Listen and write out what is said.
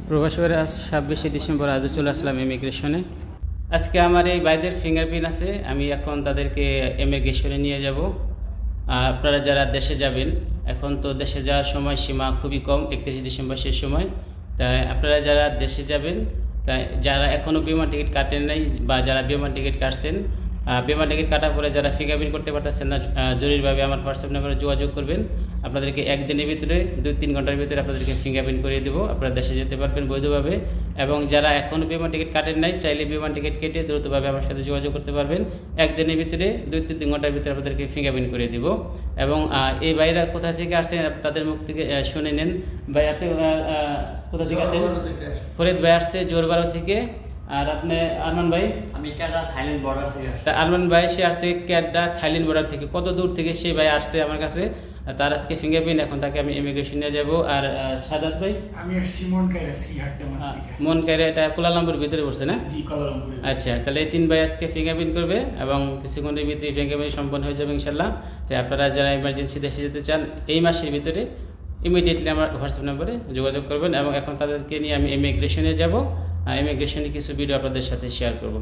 প্রবাসীরা আজ 26 ডিসেম্বর আজও চলে আসলাম ইমিগ্রেশনে। আজকে আমার এই ভাইদের ফিঙ্গারপ্রিন্ট আছে, আমি এখন তাদেরকে ইমিগ্রেশনে নিয়ে যাব। আপনারা যারা দেশে যাবেন, এখন তো দেশে যাওয়ার সময় সীমা খুবই কম, 31 ডিসেম্বর শেষ সময়। তাই আপনারা যারা দেশে যাবেন, তাই যারা এখনও বিমান টিকিট কাটেন নাই বা যারা বিমান টিকিট কাটছেন, বিমান টিকিট কাটার পরে যারা ফিঙ্গারপ্রিন্ট করতে পারতেছেন না, জরুরিভাবে আমার হোয়াটসঅ্যাপ নাম্বারে যোগাযোগ করবেন। আপনাদেরকে একদিনের ভিতরে 2-3 ঘন্টার ভিতরে আপনাদেরকে ফিঙ্গারপ্রিন্ট করিয়ে দেবো, আপনারা দেশে যেতে পারবেন বৈধভাবে। এবং যারা এখনও বিমান টিকিট কাটেন নাই, চাইলে বিমান টিকিট কেটে দ্রুতভাবে আমার সাথে যোগাযোগ করতে পারবেন। একদিনের ভিতরে 2-3 ঘন্টার ভিতরে আপনাদেরকে ফিঙ্গারপ্রিন্ট করিয়ে দেবো। এবং এই ভাইরা কোথা থেকে আসছেন তাদের মুখ থেকে শুনে নেন। ভাই আপনি কোথা থেকে আসছেন? ফরিদ ভাই আসছে জোরবাড়া থেকে। আর আপনি আরমান ভাই? আমি ক্যাডা থাইল্যান্ড বর্ডার থেকে আসছি। আরমান ভাই সে আসছে ক্যাডা থাইল্যান্ড বর্ডার থেকে। কত দূর থেকে সে ভাই আসছে আমার কাছে, তার আজকে ফিঙ্গারপ্রিন্ট, এখন তাকে আমি ইমিগ্রেশন নিয়ে যাবো। আর সাদাত ভাই? আমি আসছি মনকাইরা শ্রীহাট ডেমাস থেকে। মনকাইরা, এটা কুয়ালালামপুরের ভিতরে পড়ছে না? জি, কুয়ালালামপুরে। আচ্ছা, তাহলে এই 3 ভাই আজকে ফিঙ্গারপ্রিন্ট করবে এবং কিছুক্ষণের ভিতরে ফিঙ্গারপ্রিন্ট সম্পন্ন হয়ে যাবে ইনশাল্লাহ। তো আপনারা যারা ইমার্জেন্সি দেশে যেতে চান এই মাসের ভিতরে ইমিডিয়েটলি আমার হোয়াটসঅ্যাপ নাম্বারে যোগাযোগ করবেন। এবং এখন তাদেরকে নিয়ে আমি ইমিগ্রেশনে যাব, ইমিগ্রেশনে কিছু ভিডিও আপনাদের সাথে শেয়ার করবো।